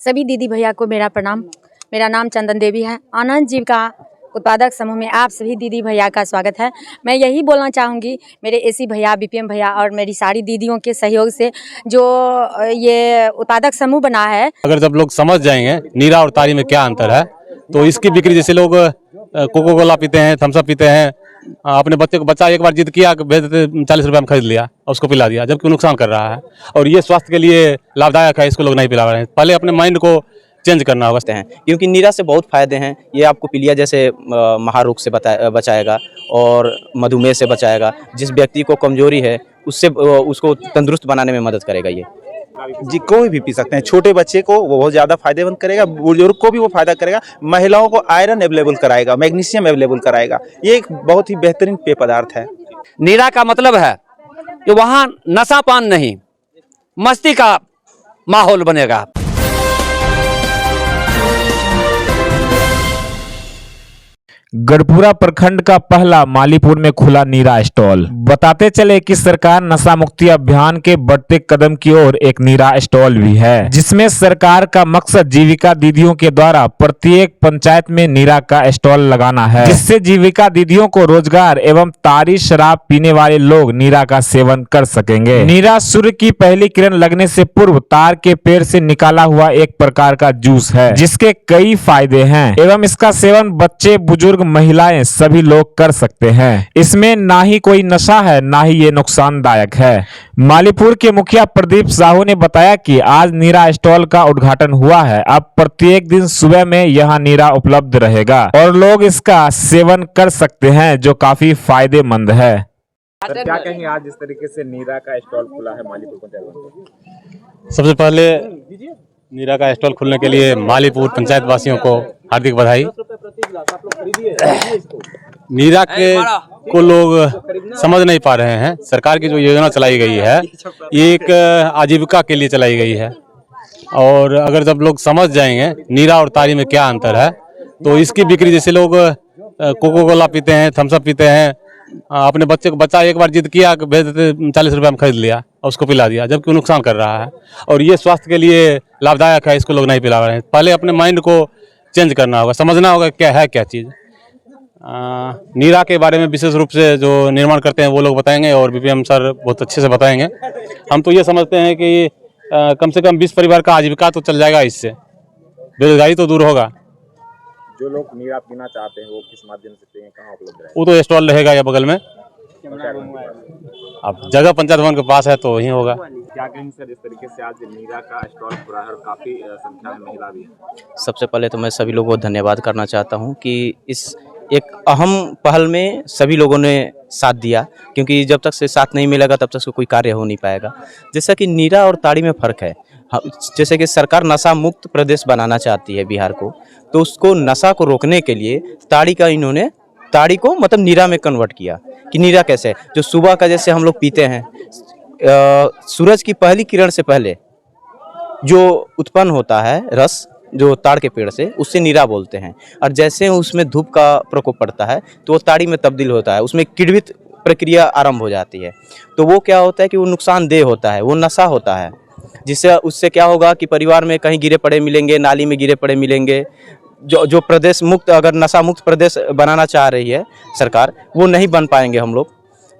सभी दीदी भैया को मेरा प्रणाम। मेरा नाम चंदन देवी है। आनंद जीविका उत्पादक समूह में आप सभी दीदी भैया का स्वागत है। मैं यही बोलना चाहूँगी, मेरे एसी भैया, बीपीएम भैया और मेरी सारी दीदियों के सहयोग से जो ये उत्पादक समूह बना है। अगर जब लोग समझ जाएंगे नीरा और ताड़ी में क्या अंतर है, तो इसकी बिक्री, जैसे लोग कोको कोला पीते हैं, थम्स अप पीते हैं, अपने बच्चे को, बच्चा एक बार जिद किया, भेज देते 40 रुपये में खरीद लिया और उसको पिला दिया, जबकि नुकसान कर रहा है। और ये स्वास्थ्य के लिए लाभदायक है, इसको लोग नहीं पिला रहे हैं। पहले अपने माइंड को चेंज करना होगा हैं, क्योंकि नीरा से बहुत फायदे हैं। ये आपको पीलिया जैसे महारोग से बचाएगा और मधुमेह से बचाएगा। जिस व्यक्ति को कमजोरी है उससे उसको तंदुरुस्त बनाने में मदद करेगा। ये जी कोई भी पी सकते हैं। छोटे बच्चे को वो बहुत ज़्यादा फायदेमंद करेगा, बुजुर्ग को भी वो फायदा करेगा, महिलाओं को आयरन अवेलेबल कराएगा, मैग्नीशियम अवेलेबल कराएगा। ये एक बहुत ही बेहतरीन पेय पदार्थ है। नीरा का मतलब है कि वहाँ नशापान नहीं, मस्ती का माहौल बनेगा। गढ़पुरा प्रखंड का पहला मालीपुर में खुला नीरा स्टॉल। बताते चले कि सरकार नशा मुक्ति अभियान के बढ़ते कदम की ओर एक नीरा स्टॉल भी है, जिसमें सरकार का मकसद जीविका दीदियों के द्वारा प्रत्येक पंचायत में नीरा का स्टॉल लगाना है, जिससे जीविका दीदियों को रोजगार एवं ताड़ी शराब पीने वाले लोग नीरा का सेवन कर सकेंगे। नीरा सूर्य की पहली किरण लगने से पूर्व तार के पेड़ से निकाला हुआ एक प्रकार का जूस है, जिसके कई फायदे हैं एवं इसका सेवन बच्चे, बुजुर्ग, महिलाएं सभी लोग कर सकते हैं। इसमें ना ही कोई नशा है, ना ही ये नुकसानदायक है। मालीपुर के मुखिया प्रदीप साहू ने बताया कि आज नीरा स्टॉल का उद्घाटन हुआ है। अब प्रत्येक दिन सुबह में यहाँ नीरा उपलब्ध रहेगा और लोग इसका सेवन कर सकते हैं, जो काफी फायदेमंद है। सर, क्या कहेंगे आज इस तरीके से नीरा का स्टॉल खुला है मालीपुर पंचायत? सबसे पहले नीरा का स्टॉल खुलने के लिए मालीपुर पंचायत वासियों को हार्दिक बधाई। नीरा के को लोग समझ नहीं पा रहे हैं। सरकार की जो योजना चलाई गई है, ये एक आजीविका के लिए चलाई गई है। और अगर जब लोग समझ जाएंगे नीरा और ताड़ी में क्या अंतर है, तो इसकी बिक्री, जैसे लोग कोको कोला पीते हैं, थम्स अप पीते हैं, अपने बच्चे को, बच्चा एक बार जिद किया, भेज देते 40 रुपये में खरीद लिया और उसको पिला दिया, जबकि नुकसान कर रहा है। और ये स्वास्थ्य के लिए लाभदायक है, इसको लोग नहीं पिला रहे हैं। पहले अपने माइंड को चेंज करना होगा, समझना होगा क्या है क्या चीज़। नीरा के बारे में विशेष रूप से जो निर्माण करते हैं वो लोग बताएंगे और बीपीएम सर बहुत अच्छे से बताएंगे। हम तो ये समझते हैं कि कम से कम 20 परिवार का आजीविका तो चल जाएगा इससे, बेरोजगारी तो दूर होगा। जो लोग नीरा पीना चाहते हैं वो किस माध्यम से पिएंगे, कहाँ उपलब्ध रहेगा? वो तो स्टॉल रहेगा या बगल में, अब जगह पंचायत भवन के पास है तो वहीं होगा। क्या कहेंगे सर, इस तरीके से आज नीरा का स्टॉल खुला है और काफी संख्या में महिला भी है? सबसे पहले तो मैं सभी लोगों को धन्यवाद करना चाहता हूँ कि इस एक अहम पहल में सभी लोगों ने साथ दिया, क्योंकि जब तक से साथ नहीं मिलेगा तब तक कोई कार्य हो नहीं पाएगा। जैसा कि नीरा और ताड़ी में फ़र्क है, जैसे कि सरकार नशा मुक्त प्रदेश बनाना चाहती है बिहार को, तो उसको नशा को रोकने के लिए इन्होंने ताड़ी को मतलब नीरा में कन्वर्ट किया। कि नीरा कैसे, जो सुबह का जैसे हम लोग पीते हैं, सूरज की पहली किरण से पहले जो उत्पन्न होता है रस, जो ताड़ के पेड़ से, उससे नीरा बोलते हैं। और जैसे उसमें धूप का प्रकोप पड़ता है तो वो ताड़ी में तब्दील होता है, उसमें किण्वित प्रक्रिया आरंभ हो जाती है। तो वो क्या होता है कि वो नुकसानदेह होता है, वो नशा होता है, जिससे उससे क्या होगा कि परिवार में कहीं गिरे पड़े मिलेंगे, नाली में गिरे पड़े मिलेंगे। जो प्रदेश मुक्त, अगर नशा मुक्त प्रदेश बनाना चाह रही है सरकार, वो नहीं बन पाएंगे हम लोग।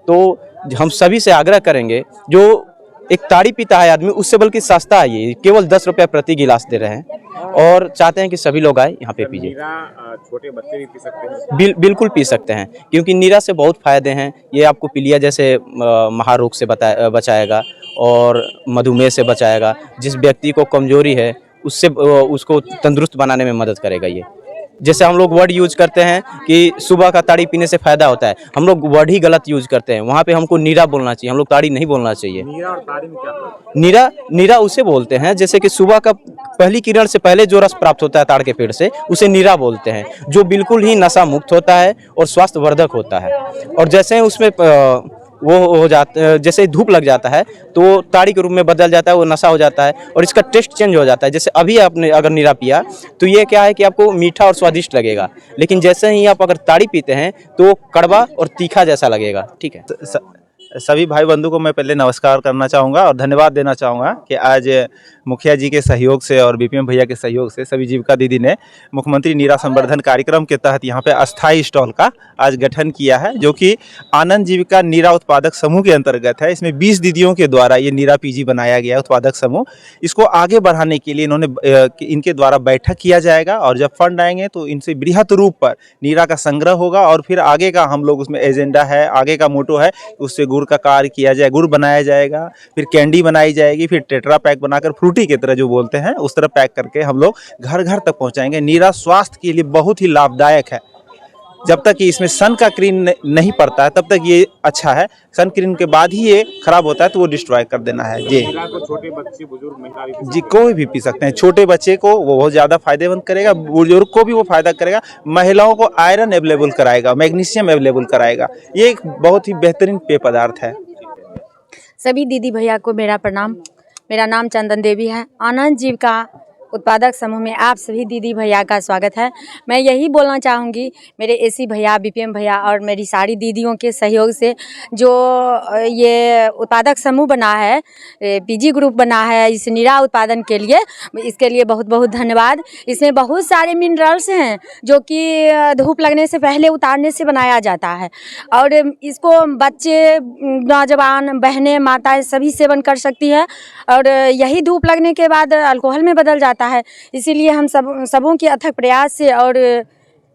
तो हम सभी से आग्रह करेंगे, जो एक ताड़ी पीता है आदमी, उससे बल्कि सस्ता है ये, केवल 10 रुपये प्रति गिलास दे रहे हैं और चाहते हैं कि सभी लोग आए यहाँ पे पीजिए। छोटे बच्चे भी पी सकते हैं? बिल्कुल पी सकते हैं, क्योंकि नीरा से बहुत फायदे हैं। ये आपको पीलिया जैसे महारोग से बचाएगा और मधुमेह से बचाएगा। जिस व्यक्ति को कमजोरी है उससे उसको तंदुरुस्त बनाने में मदद करेगा। ये जैसे हम लोग वर्ड यूज करते हैं कि सुबह का ताड़ी पीने से फायदा होता है, हम लोग वर्ड ही गलत यूज करते हैं। वहाँ पे हमको नीरा बोलना चाहिए, हम लोग ताड़ी नहीं बोलना चाहिए। नीरा और ताड़ी में क्या फर्क है? नीरा उसे बोलते हैं जैसे कि सुबह का पहली किरण से पहले जो रस प्राप्त होता है ताड़ के पेड़ से, उसे नीरा बोलते हैं, जो बिल्कुल ही नशा मुक्त होता है और स्वास्थ्यवर्धक होता है। और जैसे उसमें वो हो जाता, जैसे धूप लग जाता है तो ताड़ी के रूप में बदल जाता है, वो नशा हो जाता है और इसका टेस्ट चेंज हो जाता है। जैसे अभी आपने अगर नीरा पिया तो ये क्या है कि आपको मीठा और स्वादिष्ट लगेगा, लेकिन जैसे ही आप अगर ताड़ी पीते हैं तो कड़वा और तीखा जैसा लगेगा। ठीक है। सभी भाई बंधु को मैं पहले नमस्कार करना चाहूँगा और धन्यवाद देना चाहूँगा कि आज मुखिया जी के सहयोग से और बीपीएम भैया के सहयोग से सभी जीविका दीदी ने मुख्यमंत्री नीरा संवर्धन कार्यक्रम के तहत यहाँ पे अस्थाई स्टॉल का आज गठन किया है, जो कि आनंद जीविका नीरा उत्पादक समूह के अंतर्गत है। इसमें 20 दीदियों के द्वारा ये नीरा पीजी बनाया गया उत्पादक समूह। इसको आगे बढ़ाने के लिए इनके द्वारा बैठक किया जाएगा और जब फंड आएंगे तो इनसे बृहत रूप पर नीरा का संग्रह होगा और फिर आगे का हम लोग उसमें एजेंडा है, आगे का मोटो है, उससे गुड़ का कार्य किया जाए, गुड़ बनाया जाएगा, फिर कैंडी बनाई जाएगी, फिर टेट्रा पैक बनाकर फ्रूटी की तरह जो बोलते हैं उस तरह पैक करके हम लोग घर घर तक पहुंचाएंगे। नीरा स्वास्थ्य के लिए बहुत ही लाभदायक है। जब तक कि इसमें सन का क्रीन नहीं पड़ता है तब तक ये अच्छा है, सन क्रीन के बाद ही ये खराब होता है तो वो डिस्ट्रॉय कर देना है। जी छोटे बच्चे बुजुर्ग महिला जी कोई भी पी सकते हैं। छोटे बच्चे को वो बहुत ज़्यादा फायदेमंद करेगा, बुजुर्ग को भी वो फायदा करेगा, महिलाओं को आयरन अवेलेबल कराएगा, मैग्नीशियम अवेलेबल कराएगा। ये एक बहुत ही बेहतरीन पेय पदार्थ है। सभी दीदी भैया को मेरा प्रणाम। मेरा नाम चंदन देवी है। आनंद जीविका उत्पादक समूह में आप सभी दीदी भैया का स्वागत है। मैं यही बोलना चाहूँगी, मेरे एसी भैया, बीपीएम भैया और मेरी सारी दीदियों के सहयोग से जो ये उत्पादक समूह बना है, पीजी ग्रुप बना है इस नीरा उत्पादन के लिए, इसके लिए बहुत बहुत धन्यवाद। इसमें बहुत सारे मिनरल्स हैं जो कि धूप लगने से पहले उतारने से बनाया जाता है और इसको बच्चे, नौजवान, बहनें, माताएँ सभी सेवन कर सकती है और यही धूप लगने के बाद अल्कोहल में बदल जाता है। इसीलिए हम सबों के अथक प्रयास से और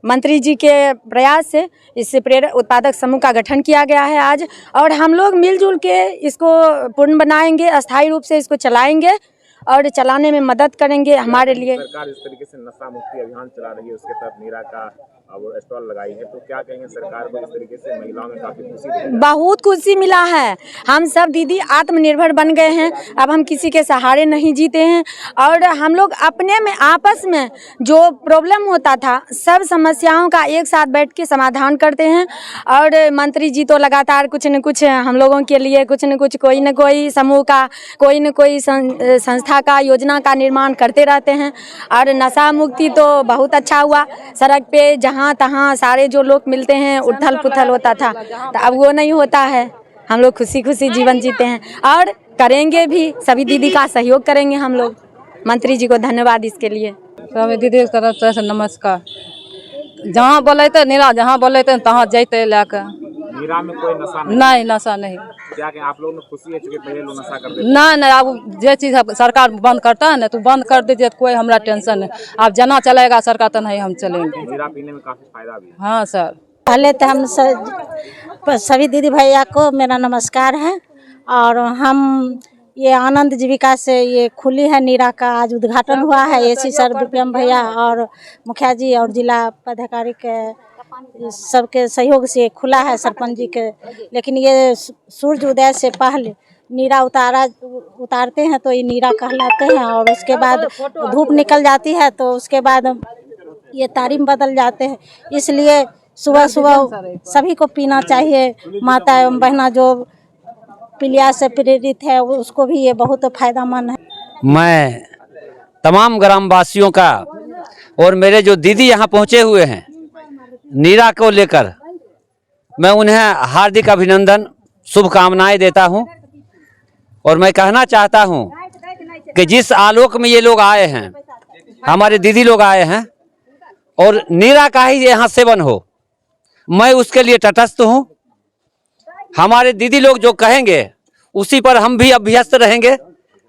मंत्री जी के प्रयास से इस प्रेरक उत्पादक समूह का गठन किया गया है आज, और हम लोग मिलजुल के इसको पूर्ण बनाएंगे, अस्थायी रूप से इसको चलाएंगे और चलाने में मदद करेंगे। हमारे लिए सरकार इस तरीके से नशा मुक्ति अभियान चला रही है, उसके तहत नीरा का स्टॉल लगाई है, तो क्या कहेंगे सरकार को? इस तरीके से महिलाओं में काफी खुशी, बहुत खुशी मिला है। हम सब दीदी आत्मनिर्भर बन गए हैं, अब हम किसी के सहारे नहीं जीते हैं और हम लोग अपने में आपस में जो प्रॉब्लम होता था सब समस्याओं का एक साथ बैठ के समाधान करते हैं। और मंत्री जी तो लगातार कुछ न कुछ हम लोगों के लिए कुछ न कुछ, कोई न कोई समूह का, कोई न कोई संस्था का, योजना का निर्माण करते रहते हैं। और नशा मुक्ति तो बहुत अच्छा हुआ। सड़क पे जहाँ तहाँ सारे जो लोग मिलते हैं उथल पुथल होता था, तो अब वो नहीं होता है। हम लोग खुशी खुशी जीवन जीते हैं और करेंगे भी। सभी दीदी का सहयोग करेंगे हम लोग। मंत्री जी को धन्यवाद इसके लिए। सभी दीदी की तरफ से नमस्कार। जहाँ बोले थे नीरा, जहाँ बोले थे तहाँ जैते लेके। नीरा में कोई नशा नहीं, नशा नहीं। क्या कि आप लोगों में खुशी है क्योंकि पहले लोग नशा करते थे? नहीं, अब जो चीज सरकार बंद करता है ना तो बंद कर दीजिए, कोई हमारा टेंशन नहीं। अब जना चलेगा सरकार तो नहीं हम चलेंगे। नीरा पीने में काफी फायदा भी है। हाँ सर। पहले तो हम सभी दीदी भैया को मेरा नमस्कार है। और हम ये आनंद जीविका से ये खुली है नीरा का आज उद्घाटन हुआ है। एसी सर, बीपीएम भैया और मुखिया जी और जिला पदाधिकारी के सबके सहयोग से खुला है, सरपंच जी के। लेकिन ये सूर्य उदय से पहले नीरा उतारते हैं तो ये नीरा कहलाते हैं और उसके बाद धूप निकल जाती है तो उसके बाद ये तारीम बदल जाते हैं। इसलिए सुबह सुबह सभी को पीना चाहिए। माता एवं बहना जो पीलिया से प्रेरित है उसको भी ये बहुत फायदेमंद है। मैं तमाम ग्रामवासियों का और मेरे जो दीदी यहाँ पहुँचे हुए हैं नीरा को लेकर, मैं उन्हें हार्दिक अभिनंदन, शुभकामनाएं देता हूं। और मैं कहना चाहता हूं कि जिस आलोक में ये लोग आए हैं, हमारे दीदी लोग आए हैं और नीरा का ही यहाँ सेवन हो, मैं उसके लिए तटस्थ हूं। हमारे दीदी लोग जो कहेंगे उसी पर हम भी अभ्यस्त रहेंगे,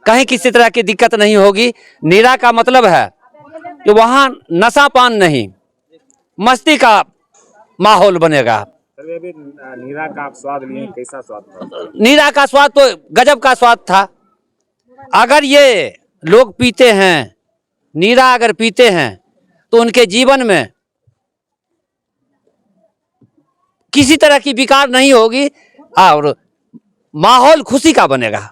कहीं किसी तरह की दिक्कत नहीं होगी। नीरा का मतलब है कि वहाँ नशा पान नहीं, मस्ती का माहौल बनेगा। नीरा का आप स्वाद लिए, कैसा स्वाद था? नीरा का स्वाद तो गजब का स्वाद था। अगर ये लोग पीते हैं, नीरा अगर पीते हैं तो उनके जीवन में किसी तरह की विकार नहीं होगी और माहौल खुशी का बनेगा।